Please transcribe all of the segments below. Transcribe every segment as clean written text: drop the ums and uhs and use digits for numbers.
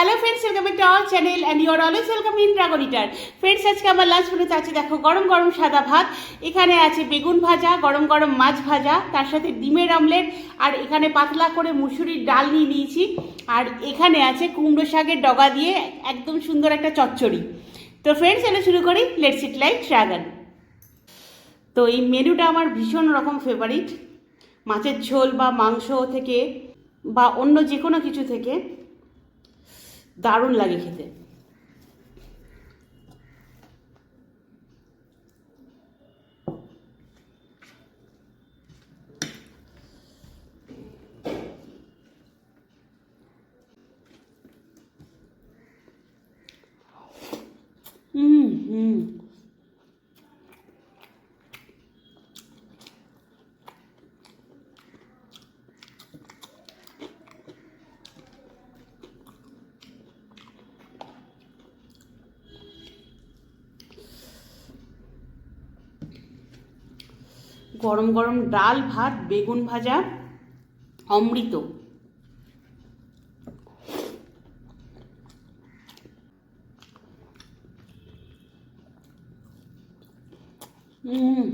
Hello friends, welcome back to our channel and you are always welcome in dragon eater. Friends, আজকে আমার lunch মেনুতে আছে দেখো গরম গরম সাদা ভাত, এখানে আছে বেগুন ভাজা, গরম গরম মাছ ভাজা, তার সাথে ডিমের অমলেট, আর এখানে পাতলা করে মুসুরির ডাল নিয়ে নিয়েছি, আর এখানে আছে কুমড়ো শাকের ডগা দিয়ে একদম সুন্দর একটা চচ্চড়ি। তো ফ্রেন্ডস, এলো শুরু করি। Let's it like dragon. তো এই মেনুটা আমার ভীষণ রকম ফেভারিট। মাছের ঝোল বা মাংস থেকে বা অন্য যে কোনো কিছু থেকে দারুণ লাগে খেতে। হুম হুম গরম গরম ডাল ভাত বেগুন ভাজা অমৃত। হুম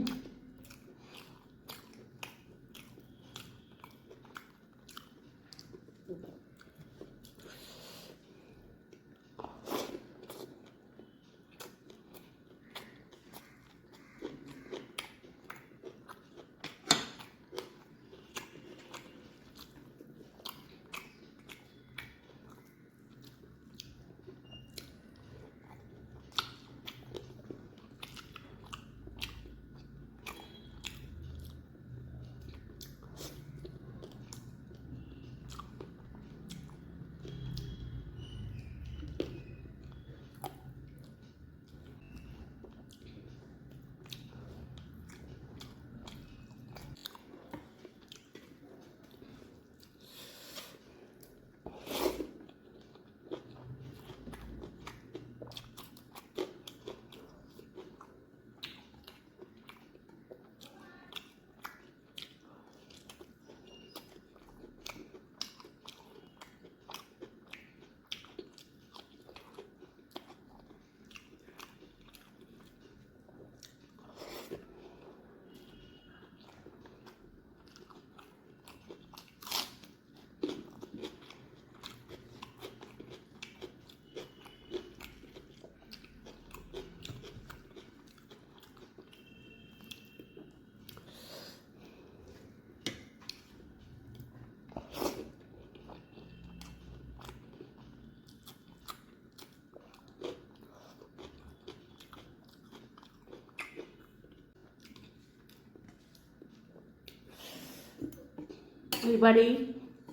এবার এই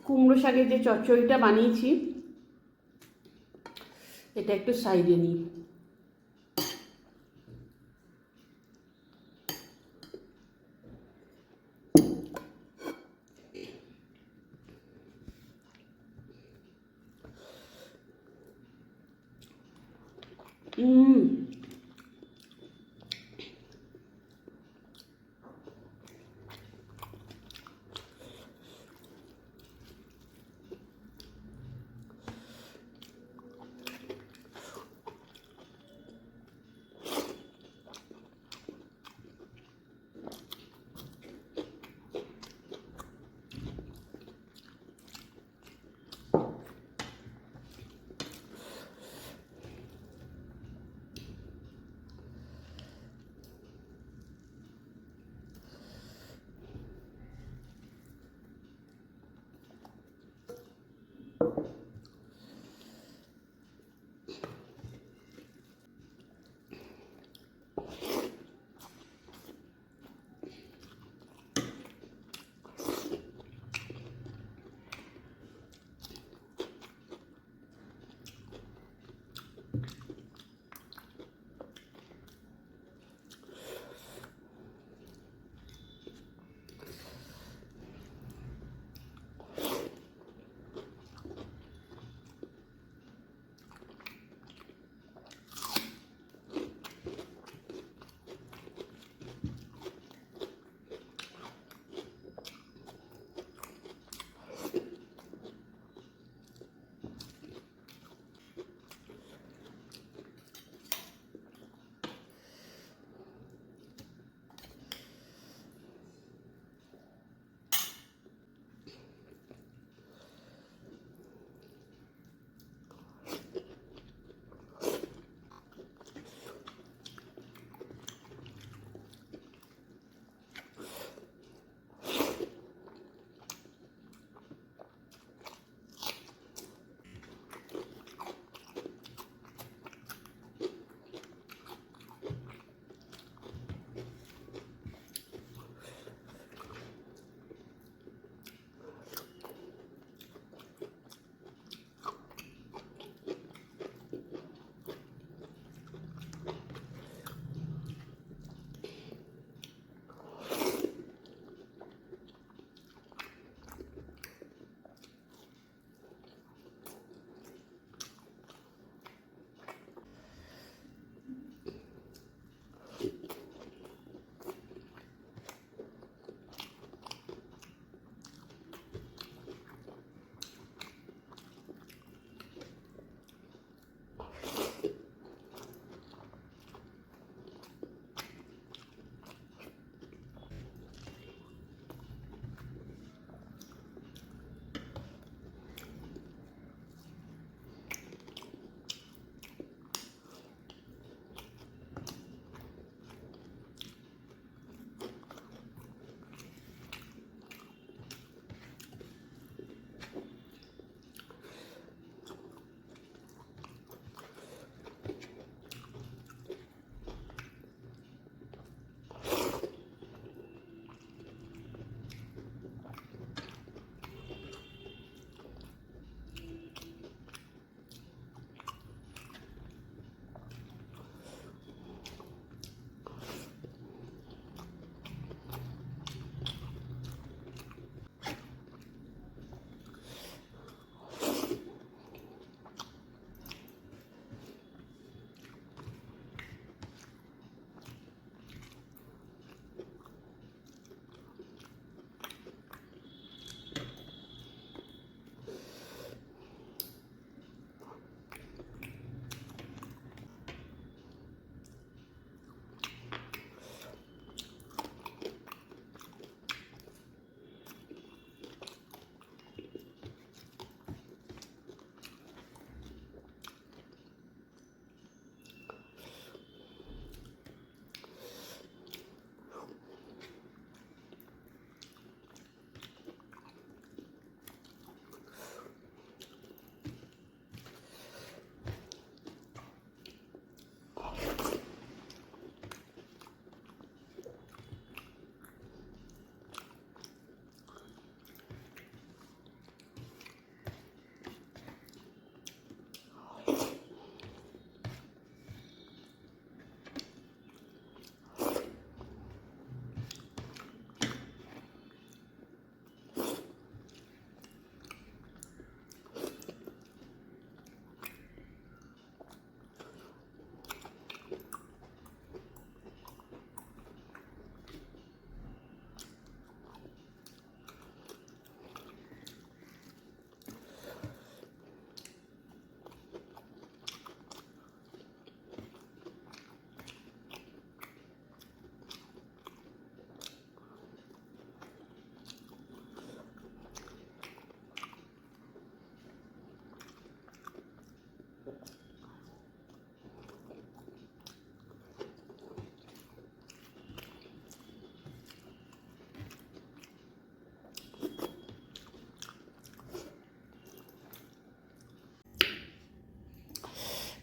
কুমড়ো শাকের যে চচ্চড়িটা বানিয়েছি এটা একটু সাইডে নিই। হুম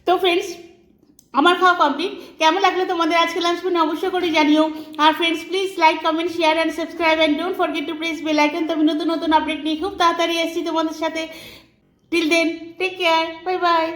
তো ফ্রেন্ডস, আমার খাওয়া কমপ্লিট। কেমন লাগলো তোমাদের আজকে লাঞ্চ মেনু অবশ্যই করে জানিও। আর friends, please like, comment, share and subscribe and don't forget to press bell icon. তবে নতুন নতুন আপডেট নিয়ে খুব তাড়াতাড়ি এসেছি তোমাদের সাথে। Till then, take care, bye by.